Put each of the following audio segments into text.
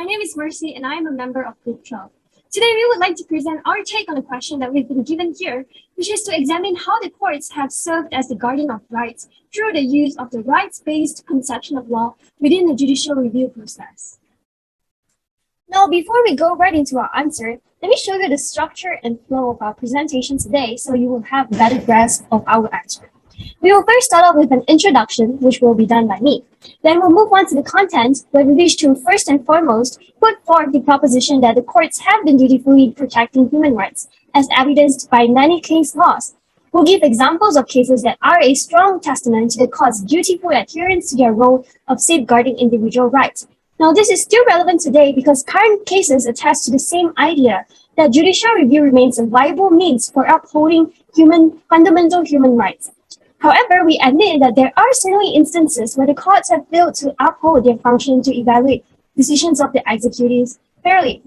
My name is Mercy and I am a member of Group 12. Today we would like to present our take on a question that we've been given here, which is to examine how the courts have served as the guardian of rights through the use of the rights-based conception of law within the judicial review process. Now, before we go right into our answer, let me show you the structure and flow of our presentation today so you will have a better grasp of our answer. We will first start off with an introduction, which will be done by me. Then we'll move on to the content, where we wish to first and foremost put forth the proposition that the courts have been dutifully protecting human rights, as evidenced by many case laws. We'll give examples of cases that are a strong testament to the court's dutiful adherence to their role of safeguarding individual rights. Now, this is still relevant today because current cases attest to the same idea that judicial review remains a viable means for upholding fundamental human rights. However, we admit that there are certainly instances where the courts have failed to uphold their function to evaluate decisions of the executives fairly.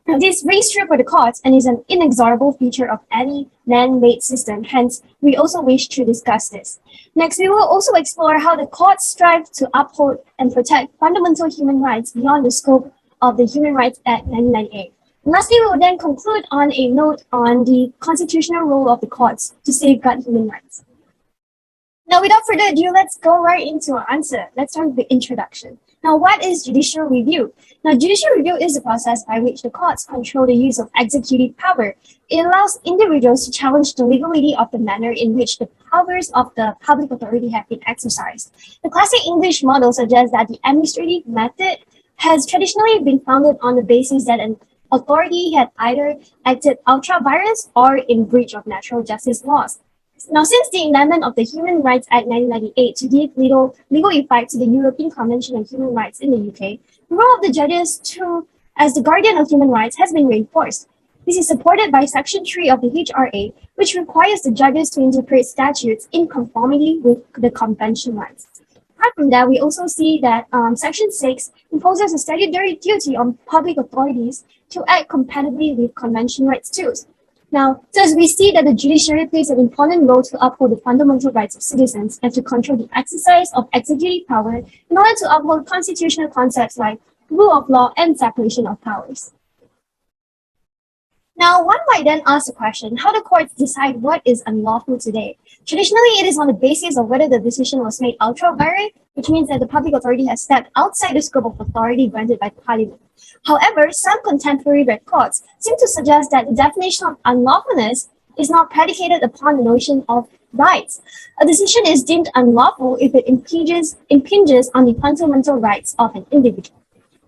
Now, this rings true for the courts and is an inexorable feature of any man-made system. Hence, we also wish to discuss this. Next, we will also explore how the courts strive to uphold and protect fundamental human rights beyond the scope of the Human Rights Act 1998. And lastly, we will then conclude on a note on the constitutional role of the courts to safeguard human rights. Now, without further ado, let's go right into our answer. Let's start with the introduction. Now, what is judicial review? Now, judicial review is a process by which the courts control the use of executive power. It allows individuals to challenge the legality of the manner in which the powers of the public authority have been exercised. The classic English model suggests that the administrative method has traditionally been founded on the basis that an authority had either acted ultra vires or in breach of natural justice laws. Now, since the amendment of the Human Rights Act 1998 to give legal effect to the European Convention on Human Rights in the UK, the role of the judges as the guardian of human rights has been reinforced. This is supported by Section 3 of the HRA, which requires the judges to interpret statutes in conformity with the Convention rights. Apart from that, we also see that Section 6 imposes a statutory duty on public authorities to act compatibly with Convention rights too. Now, thus we see that the judiciary plays an important role to uphold the fundamental rights of citizens and to control the exercise of executive power in order to uphold constitutional concepts like rule of law and separation of powers. Now, one might then ask the question, how do courts decide what is unlawful today? Traditionally, it is on the basis of whether the decision was made ultra vires, which means that the public authority has stepped outside the scope of authority granted by Parliament. However, some contemporary red courts seem to suggest that the definition of unlawfulness is not predicated upon the notion of rights. A decision is deemed unlawful if it impinges on the fundamental rights of an individual.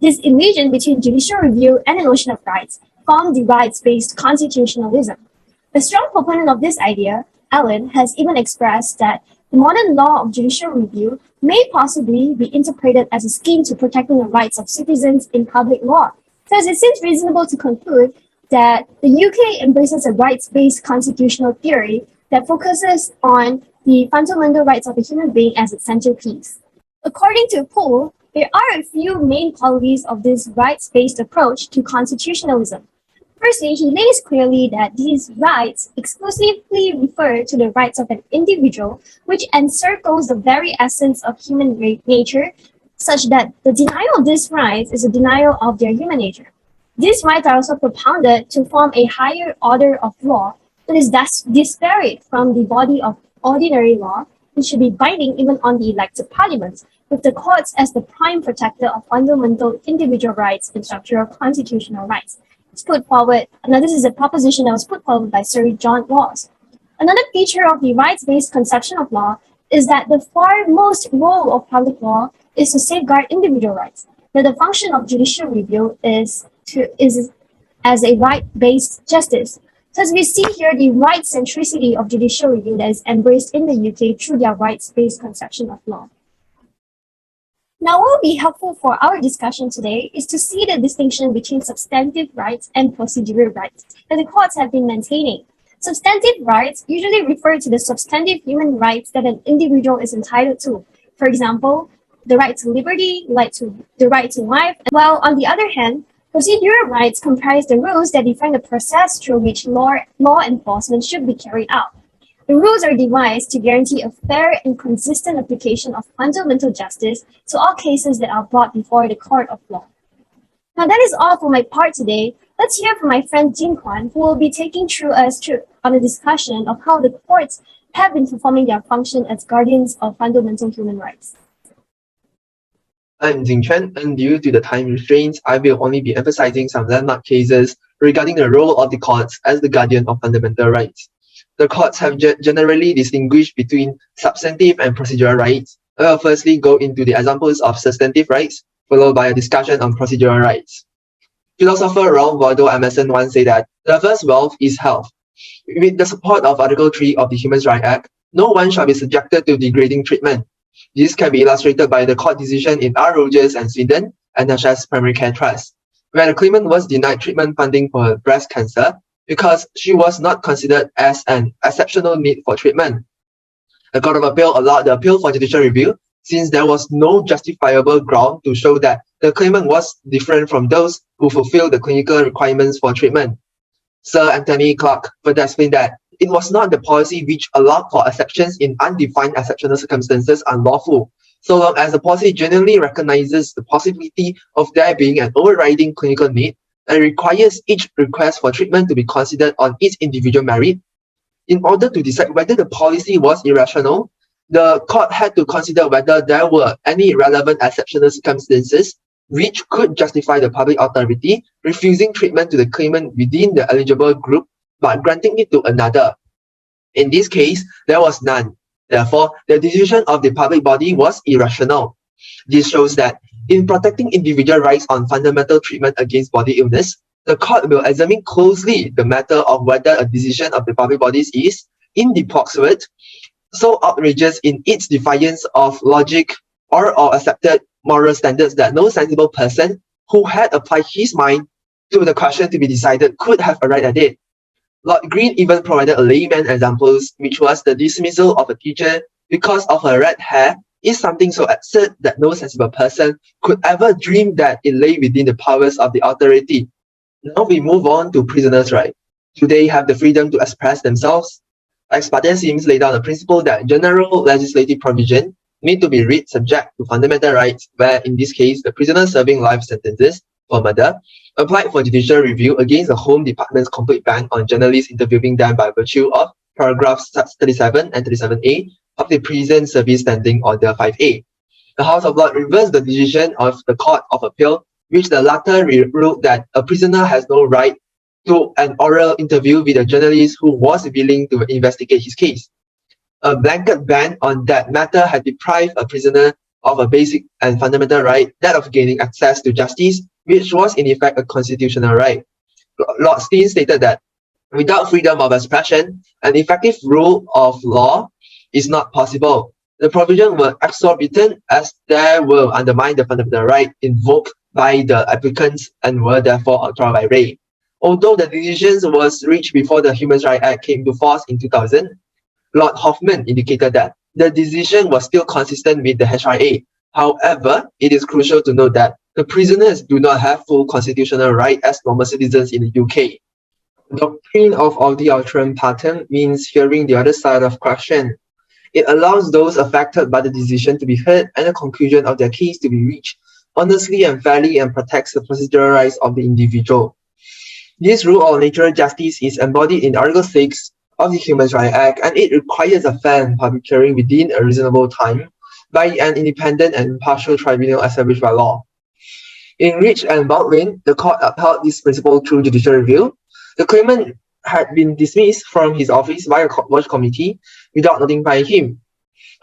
This illusion between judicial review and the notion of rights form the rights-based constitutionalism. A strong proponent of this idea, Allen, has even expressed that the modern law of judicial review may possibly be interpreted as a scheme to protecting the rights of citizens in public law. Thus, it seems reasonable to conclude that the UK embraces a rights-based constitutional theory that focuses on the fundamental rights of a human being as its centerpiece. According to Poole, there are a few main qualities of this rights-based approach to constitutionalism. Firstly, he lays clearly that these rights exclusively refer to the rights of an individual, which encircles the very essence of human nature, such that the denial of these rights is a denial of their human nature. These rights are also propounded to form a higher order of law that is thus disparate from the body of ordinary law and should be binding even on the elected parliament, with the courts as the prime protector of fundamental individual rights and structural constitutional rights. Put forward, now this is a proposition that was put forward by Sir John Rawls. Another feature of the rights-based conception of law is that the foremost role of public law is to safeguard individual rights. That the function of judicial review is as a right-based justice. Thus, we see here the right centricity of judicial review that is embraced in the UK through their rights-based conception of law. Now, what will be helpful for our discussion today is to see the distinction between substantive rights and procedural rights that the courts have been maintaining. Substantive rights usually refer to the substantive human rights that an individual is entitled to. For example, the right to liberty, the right to life, while on the other hand, procedural rights comprise the rules that define the process through which law enforcement should be carried out. The rules are devised to guarantee a fair and consistent application of fundamental justice to all cases that are brought before the court of law. Now that is all for my part today. Let's hear from my friend Jin Kwan, who will be taking us through on a discussion of how the courts have been performing their function as guardians of fundamental human rights. I'm Jing Chen, and due to the time restraints, I will only be emphasizing some landmark cases regarding the role of the courts as the guardian of fundamental rights. The courts have generally distinguished between substantive and procedural rights. I will firstly go into the examples of substantive rights, followed by a discussion on procedural rights. Philosopher Ralph Waldo Emerson once said that the first wealth is health. With the support of Article 3 of the Human Rights Act, no one shall be subjected to degrading treatment. This can be illustrated by the court decision in R. Rogers and Swindon and NHS Primary Care Trust, where the claimant was denied treatment funding for her breast cancer because she was not considered as an exceptional need for treatment. The Court of Appeal allowed the appeal for judicial review since there was no justifiable ground to show that the claimant was different from those who fulfilled the clinical requirements for treatment. Sir Anthony Clark further explained that it was not the policy which allowed for exceptions in undefined exceptional circumstances unlawful, so long as the policy genuinely recognizes the possibility of there being an overriding clinical need and requires each request for treatment to be considered on its individual merit. In order to decide whether the policy was irrational, the court had to consider whether there were any relevant exceptional circumstances which could justify the public authority refusing treatment to the claimant within the eligible group but granting it to another. In this case, there was none. Therefore, the decision of the public body was irrational. This shows that in protecting individual rights on fundamental treatment against body illness, the court will examine closely the matter of whether a decision of the public bodies is, in the proximate, so outrageous in its defiance of logic or accepted moral standards that no sensible person who had applied his mind to the question to be decided could have arrived at it. Lord Green even provided a layman examples, which was the dismissal of a teacher because of her red hair is something so absurd that no sensible person could ever dream that it lay within the powers of the authority. Now we move on to prisoners' rights. Do they have the freedom to express themselves? Ex parte seems lay down the principle that general legislative provision need to be read subject to fundamental rights, where in this case the prisoner serving life sentences for murder applied for judicial review against the Home Department's complete ban on journalists interviewing them by virtue of paragraphs 37 and 37A of the Prison Service Standing Order 5A. The House of Lords reversed the decision of the Court of Appeal, which the latter ruled that a prisoner has no right to an oral interview with a journalist who was willing to investigate his case. A blanket ban on that matter had deprived a prisoner of a basic and fundamental right, that of gaining access to justice, which was in effect a constitutional right. Lord Steen stated that without freedom of expression, an effective rule of law is not possible. The provision were exorbitant as they will undermine the fundamental right invoked by the applicants and were therefore outlawed by Ray. Although the decision was reached before the Human Rights Act came into force in 2000, Lord Hoffman indicated that the decision was still consistent with the HRA. However, it is crucial to note that the prisoners do not have full constitutional right as normal citizens in the UK. The doctrine of audi alteram partem means hearing the other side of question. It allows those affected by the decision to be heard and the conclusion of their case to be reached honestly and fairly and protects the procedural rights of the individual. This rule of natural justice is embodied in Article 6 of the Human Rights Act, and it requires a fair and public hearing within a reasonable time by an independent and impartial tribunal established by law. In Rich and Baldwin, the court upheld this principle through judicial review. The claimant had been dismissed from his office by a watch committee without notifying him,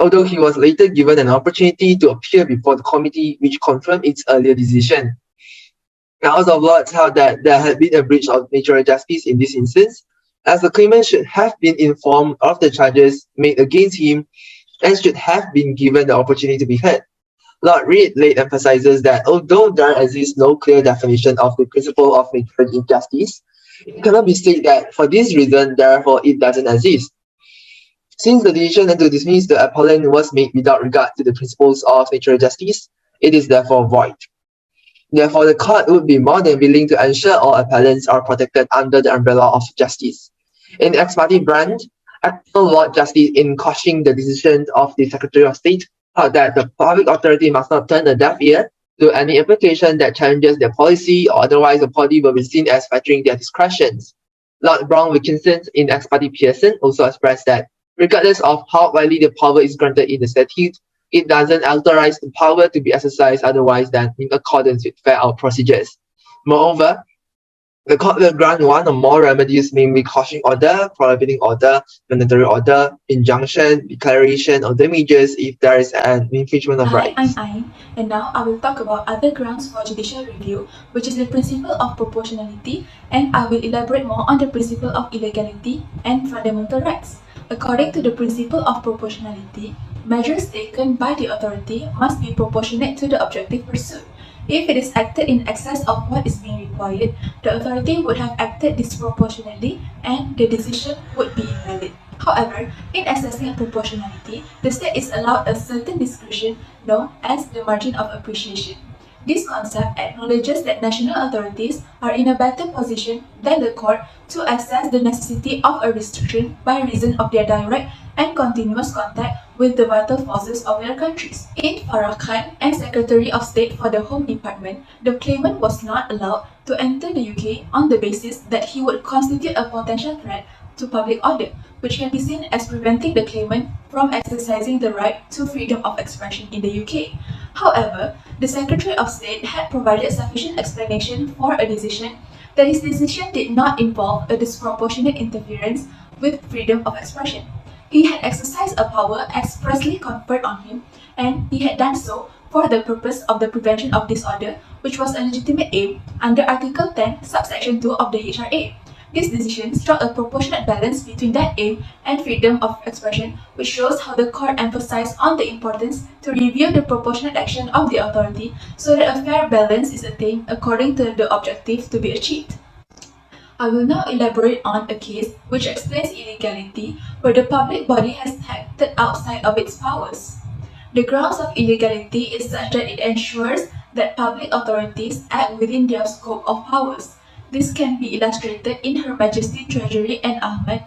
although he was later given an opportunity to appear before the committee, which confirmed its earlier decision. The House of Lords held that there had been a breach of natural justice in this instance, as the claimant should have been informed of the charges made against him and should have been given the opportunity to be heard. Lord Reid later emphasizes that although there exists no clear definition of the principle of natural injustice, it cannot be stated that for this reason, therefore, it doesn't exist. Since the decision to dismiss the appellant was made without regard to the principles of natural justice, it is therefore void. Therefore, the court would be more than willing to ensure all appellants are protected under the umbrella of justice. In Ex parte Brand, actual Lord Justice, in quashing the decision of the Secretary of State, held that the public authority must not turn a deaf ear So any application that challenges their policy or otherwise the body will be seen as fettering their discretions. Lord Brown Wilkinson in Ex parte Pearson also expressed that regardless of how widely the power is granted in the statute, it doesn't authorize the power to be exercised otherwise than in accordance with fair out procedures. Moreover, the court will grant one or more remedies, namely cautioning order, prohibiting order, mandatory order, injunction, declaration of damages if there is an infringement of Hi, I'm rights. Ain, and now I will talk about other grounds for judicial review, which is the principle of proportionality, and I will elaborate more on the principle of illegality and fundamental rights. According to the principle of proportionality, measures taken by the authority must be proportionate to the objective pursuit. If it is acted in excess of what is being required, the authority would have acted disproportionately and the decision would be invalid. However, in assessing proportionality, the state is allowed a certain discretion known as the margin of appreciation. This concept acknowledges that national authorities are in a better position than the court to assess the necessity of a restriction by reason of their direct and continuous contact with the vital forces of their countries. In Farah Khan as Secretary of State for the Home Department, the claimant was not allowed to enter the UK on the basis that he would constitute a potential threat to public order, which can be seen as preventing the claimant from exercising the right to freedom of expression in the UK. However, the Secretary of State had provided sufficient explanation for a decision that his decision did not involve a disproportionate interference with freedom of expression. He had exercised a power expressly conferred on him, and he had done so for the purpose of the prevention of disorder, which was a legitimate aim under Article 10, subsection 2 of the HRA. This decision struck a proportionate balance between that aim and freedom of expression, which shows how the court emphasized on the importance to review the proportionate action of the authority so that a fair balance is attained according to the objective to be achieved. I will now elaborate on a case which explains illegality where the public body has acted outside of its powers. The grounds of illegality is such that it ensures that public authorities act within their scope of powers. This can be illustrated in Her Majesty Treasury and Ahmed,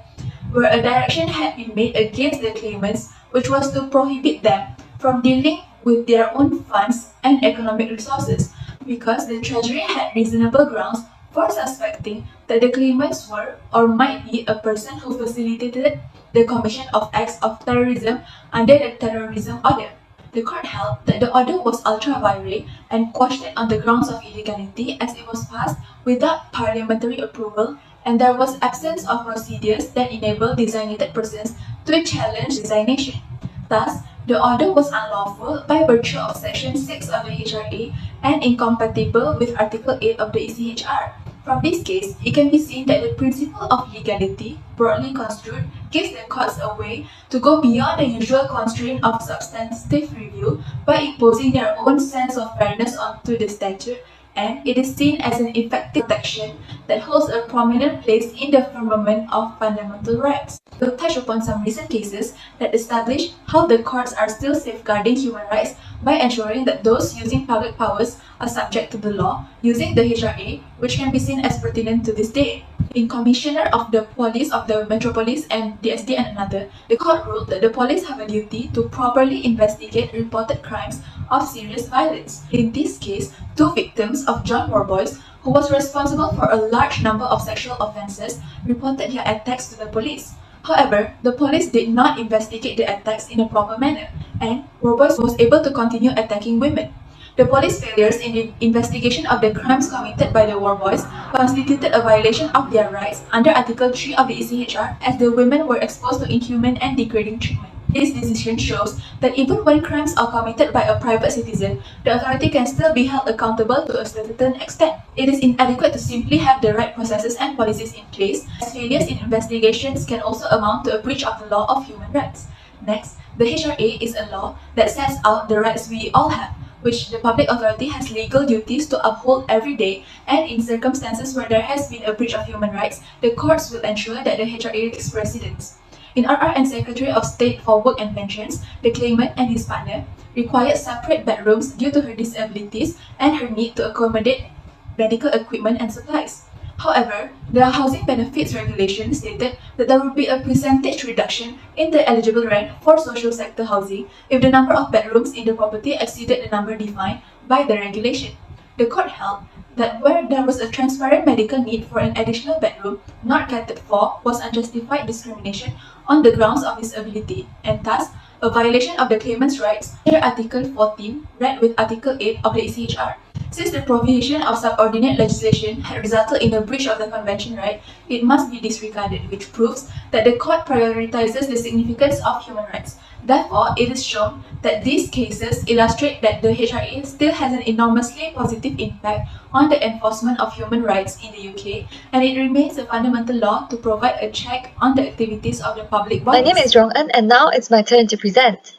where a direction had been made against the claimants, which was to prohibit them from dealing with their own funds and economic resources, because the Treasury had reasonable grounds for suspecting that the claimants were or might be a person who facilitated the commission of acts of terrorism under the terrorism order. The court held that the order was ultra-vires and quashed it on the grounds of illegality as it was passed without parliamentary approval and there was absence of procedures that enable designated persons to challenge designation. Thus, the order was unlawful by virtue of Section 6 of the HRA and incompatible with Article 8 of the ECHR. From this case, it can be seen that the principle of legality, broadly construed, gives the courts a way to go beyond the usual constraint of substantive review by imposing their own sense of fairness onto the statute, and it is seen as an effective protection that holds a prominent place in the firmament of fundamental rights. We'll touch upon some recent cases that establish how the courts are still safeguarding human rights by ensuring that those using public powers are subject to the law using the HRA, which can be seen as pertinent to this day. In Commissioner of the Police of the Metropolis and DSD and another, the court ruled that the police have a duty to properly investigate reported crimes of serious violence. In this case, two victims of John Warboys, who was responsible for a large number of sexual offences, reported their attacks to the police. However, the police did not investigate the attacks in a proper manner, and Warboys was able to continue attacking women. The police failures in the investigation of the crimes committed by the Warboys constituted a violation of their rights under Article 3 of the ECHR as the women were exposed to inhuman and degrading treatment. This decision shows that even when crimes are committed by a private citizen, the authority can still be held accountable to a certain extent. It is inadequate to simply have the right processes and policies in place, as failures in investigations can also amount to a breach of the law of human rights. Next, the HRA is a law that sets out the rights we all have, which the public authority has legal duties to uphold every day, and in circumstances where there has been a breach of human rights, the courts will ensure that the HRA takes precedence. In RR and Secretary of State for Work and Pensions, the claimant and his partner required separate bedrooms due to her disabilities and her need to accommodate medical equipment and supplies. However, the Housing Benefits Regulation stated that there would be a percentage reduction in the eligible rent for social sector housing if the number of bedrooms in the property exceeded the number defined by the regulation. The court held that where there was a transparent medical need for an additional bedroom not catered for was unjustified discrimination on the grounds of disability, and thus a violation of the claimant's rights under Article 14 read with Article 8 of the ECHR. Since the provision of subordinate legislation had resulted in a breach of the convention right, it must be disregarded, which proves that the court prioritizes the significance of human rights. Therefore, it is shown that these cases illustrate that the HRA still has an enormously positive impact on the enforcement of human rights in the UK, and it remains a fundamental law to provide a check on the activities of the public My bodies. name is Rong En, and now it's my turn to present.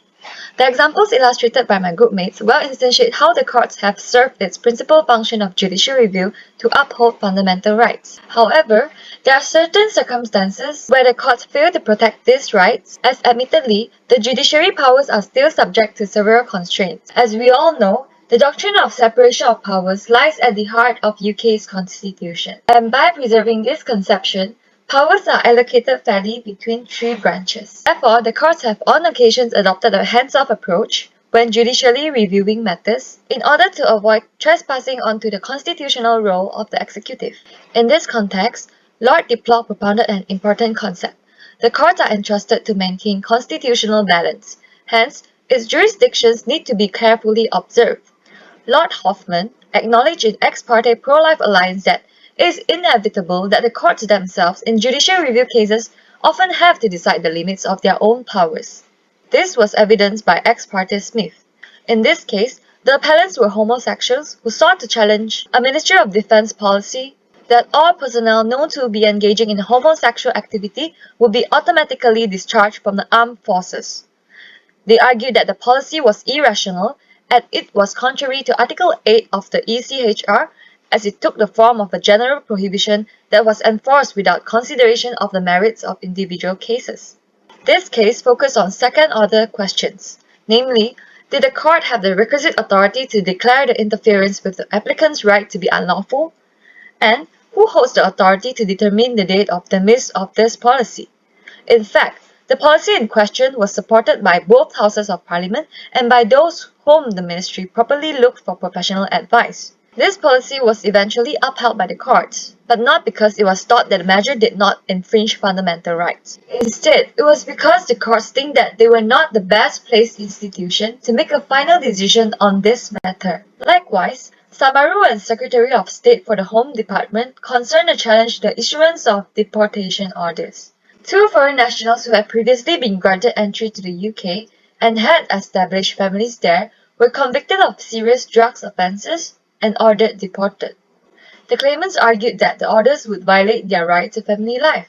The examples illustrated by my groupmates well instantiate how the courts have served its principal function of judicial review to uphold fundamental rights. However, there are certain circumstances where the courts fail to protect these rights, as admittedly, the judiciary powers are still subject to several constraints. As we all know, the doctrine of separation of powers lies at the heart of UK's constitution. And by preserving this conception, powers are allocated fairly between three branches. Therefore, the courts have on occasions adopted a hands-off approach when judicially reviewing matters in order to avoid trespassing onto the constitutional role of the executive. In this context, Lord Diplock propounded an important concept. The courts are entrusted to maintain constitutional balance. Hence, its jurisdictions need to be carefully observed. Lord Hoffman acknowledged in Ex parte Pro-Life Alliance that it is inevitable that the courts themselves in judicial review cases often have to decide the limits of their own powers. This was evidenced by Ex parte Smith. In this case, the appellants were homosexuals who sought to challenge a Ministry of Defense policy that all personnel known to be engaging in homosexual activity would be automatically discharged from the armed forces. They argued that the policy was irrational and it was contrary to Article 8 of the ECHR, as it took the form of a general prohibition that was enforced without consideration of the merits of individual cases. This case focused on second-order questions, namely, did the court have the requisite authority to declare the interference with the applicant's right to be unlawful? And who holds the authority to determine the date of the demise of this policy? In fact, the policy in question was supported by both Houses of Parliament and by those whom the ministry properly looked for professional advice. This policy was eventually upheld by the courts, but not because it was thought that the measure did not infringe fundamental rights. Instead, it was because the courts think that they were not the best placed institution to make a final decision on this matter. Likewise, Samaru and Secretary of State for the Home Department concerned the challenge the issuance of deportation orders. Two foreign nationals who had previously been granted entry to the UK and had established families there were convicted of serious drugs offences and ordered deported. The claimants argued that the orders would violate their right to family life,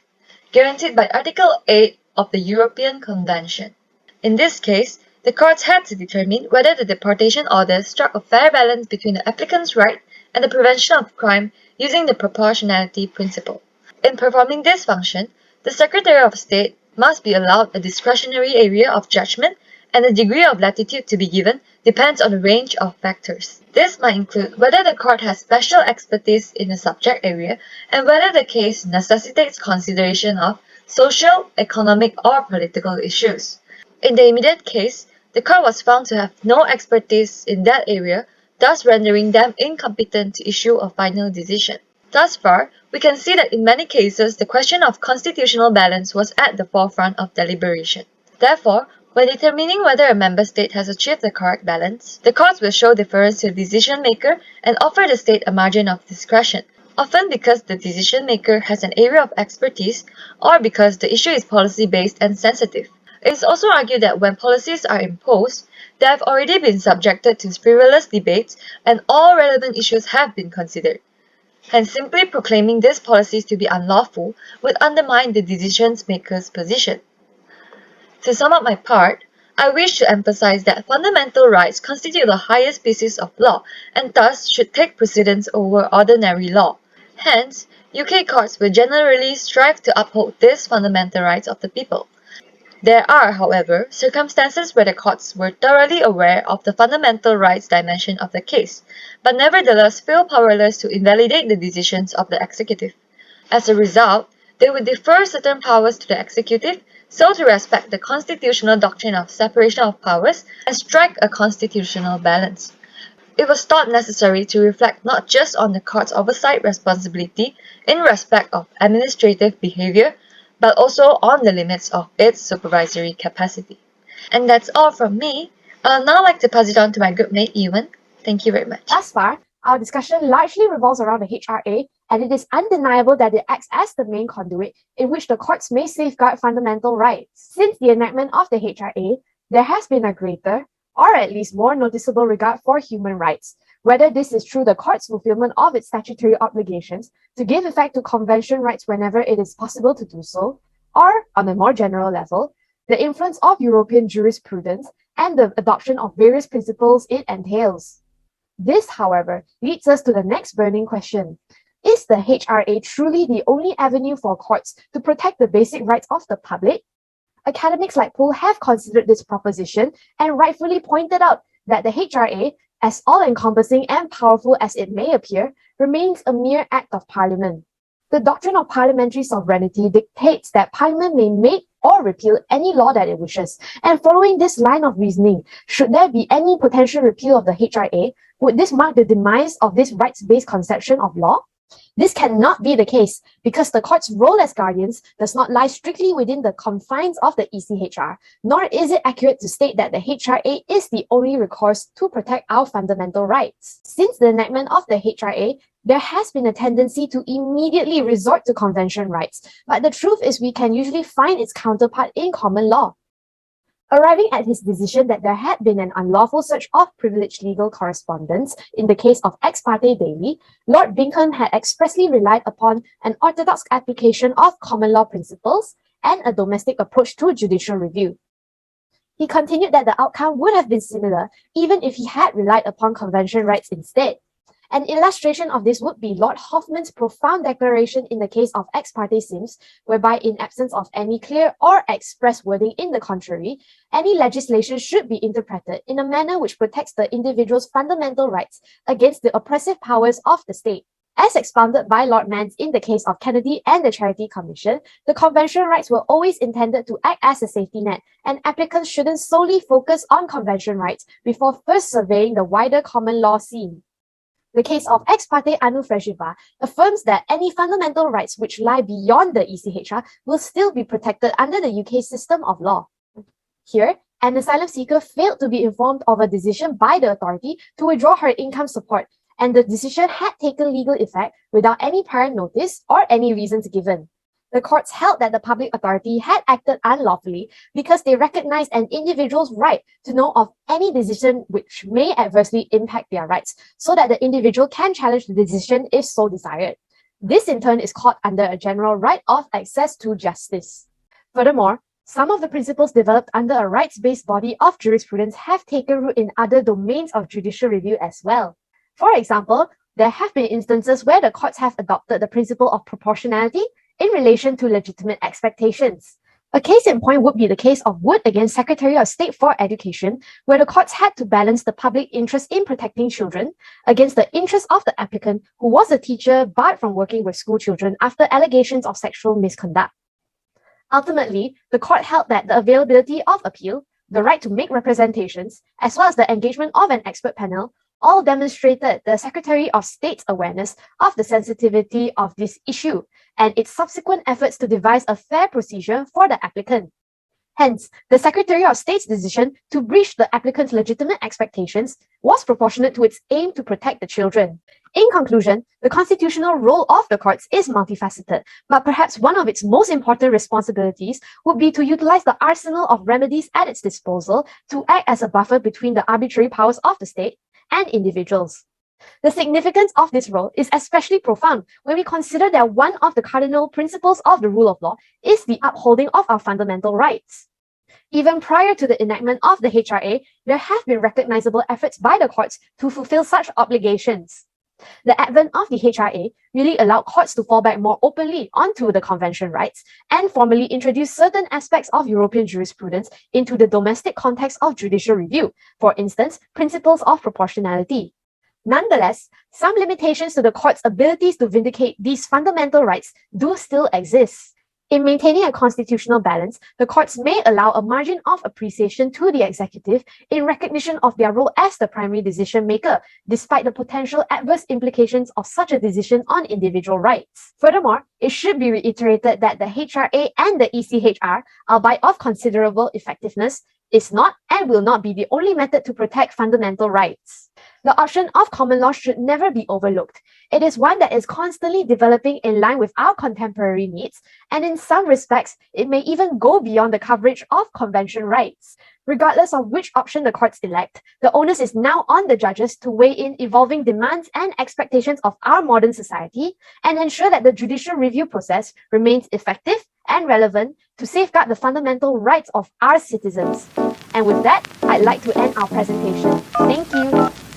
guaranteed by Article 8 of the European Convention. In this case, the courts had to determine whether the deportation orders struck a fair balance between the applicant's right and the prevention of crime using the proportionality principle. In performing this function, the Secretary of State must be allowed a discretionary area of judgment, and the degree of latitude to be given depends on a range of factors. This might include whether the court has special expertise in a subject area and whether the case necessitates consideration of social, economic, or political issues. In the immediate case, the court was found to have no expertise in that area, thus rendering them incompetent to issue a final decision. Thus far, we can see that in many cases the question of constitutional balance was at the forefront of deliberation. Therefore, when determining whether a member state has achieved the correct balance, the courts will show deference to the decision maker and offer the state a margin of discretion, often because the decision maker has an area of expertise or because the issue is policy-based and sensitive. It is also argued that when policies are imposed, they have already been subjected to frivolous debates and all relevant issues have been considered. Hence, simply proclaiming these policies to be unlawful would undermine the decision maker's position. To sum up my part, I wish to emphasize that fundamental rights constitute the highest species of law and thus should take precedence over ordinary law. Hence, UK courts will generally strive to uphold these fundamental rights of the people. There are, however, circumstances where the courts were thoroughly aware of the fundamental rights dimension of the case, but nevertheless feel powerless to invalidate the decisions of the executive. As a result, they would defer certain powers to the executive so to respect the constitutional doctrine of separation of powers and strike a constitutional balance. It was thought necessary to reflect not just on the court's oversight responsibility in respect of administrative behavior, but also on the limits of its supervisory capacity. And that's all from me. I'd now like to pass it on to my group mate, Ewan. Thank you very much. Thus far, our discussion largely revolves around the HRA, and it is undeniable that it acts as the main conduit in which the courts may safeguard fundamental rights. Since the enactment of the HRA, there has been a greater, or at least more noticeable regard for human rights, whether this is through the court's fulfillment of its statutory obligations to give effect to convention rights whenever it is possible to do so, or, on a more general level, the influence of European jurisprudence and the adoption of various principles it entails. This, however, leads us to the next burning question. Is the HRA truly the only avenue for courts to protect the basic rights of the public? Academics like Poole have considered this proposition and rightfully pointed out that the HRA, as all-encompassing and powerful as it may appear, remains a mere act of parliament. The doctrine of parliamentary sovereignty dictates that parliament may make or repeal any law that it wishes, and following this line of reasoning, should there be any potential repeal of the HRA, would this mark the demise of this rights-based conception of law? This cannot be the case because the court's role as guardians does not lie strictly within the confines of the ECHR, nor is it accurate to state that the HRA is the only recourse to protect our fundamental rights. Since the enactment of the HRA, there has been a tendency to immediately resort to convention rights, but the truth is we can usually find its counterpart in common law. Arriving at his decision that there had been an unlawful search of privileged legal correspondence in the case of Ex parte Daly, Lord Bingham had expressly relied upon an orthodox application of common law principles and a domestic approach to judicial review. He continued that the outcome would have been similar even if he had relied upon convention rights instead. An illustration of this would be Lord Hoffman's profound declaration in the case of Ex parte Sims, whereby in absence of any clear or express wording in the contrary, any legislation should be interpreted in a manner which protects the individual's fundamental rights against the oppressive powers of the state. As expounded by Lord Mans in the case of Kennedy and the Charity Commission, the convention rights were always intended to act as a safety net, and applicants shouldn't solely focus on convention rights before first surveying the wider common law scene. The case of Ex parte Anu Freziva affirms that any fundamental rights which lie beyond the ECHR will still be protected under the UK system of law. Here, an asylum seeker failed to be informed of a decision by the authority to withdraw her income support, and the decision had taken legal effect without any prior notice or any reasons given. The courts held that the public authority had acted unlawfully because they recognized an individual's right to know of any decision which may adversely impact their rights, so that the individual can challenge the decision if so desired. This in turn is called under a general right of access to justice. Furthermore, some of the principles developed under a rights-based body of jurisprudence have taken root in other domains of judicial review as well. For example, there have been instances where the courts have adopted the principle of proportionality in relation to legitimate expectations. A case in point would be the case of Wood against Secretary of State for Education, where the courts had to balance the public interest in protecting children against the interest of the applicant, who was a teacher barred from working with school children after allegations of sexual misconduct. Ultimately, the court held that the availability of appeal, the right to make representations, as well as the engagement of an expert panel, all demonstrated the Secretary of State's awareness of the sensitivity of this issue and its subsequent efforts to devise a fair procedure for the applicant. Hence, the Secretary of State's decision to breach the applicant's legitimate expectations was proportionate to its aim to protect the children. In conclusion, the constitutional role of the courts is multifaceted, but perhaps one of its most important responsibilities would be to utilize the arsenal of remedies at its disposal to act as a buffer between the arbitrary powers of the state and individuals. The significance of this role is especially profound when we consider that one of the cardinal principles of the rule of law is the upholding of our fundamental rights. Even prior to the enactment of the HRA, there have been recognizable efforts by the courts to fulfill such obligations. The advent of the HRA really allowed courts to fall back more openly onto the convention rights and formally introduce certain aspects of European jurisprudence into the domestic context of judicial review, for instance, principles of proportionality. Nonetheless, some limitations to the court's abilities to vindicate these fundamental rights do still exist. In maintaining a constitutional balance, the courts may allow a margin of appreciation to the executive in recognition of their role as the primary decision maker, despite the potential adverse implications of such a decision on individual rights. Furthermore, it should be reiterated that the HRA and the ECHR, albeit of considerable effectiveness, is not and will not be the only method to protect fundamental rights. The option of common law should never be overlooked. It is one that is constantly developing in line with our contemporary needs, and in some respects, it may even go beyond the coverage of convention rights. Regardless of which option the courts elect, the onus is now on the judges to weigh in evolving demands and expectations of our modern society and ensure that the judicial review process remains effective and relevant to safeguard the fundamental rights of our citizens. And with that, I'd like to end our presentation. Thank you.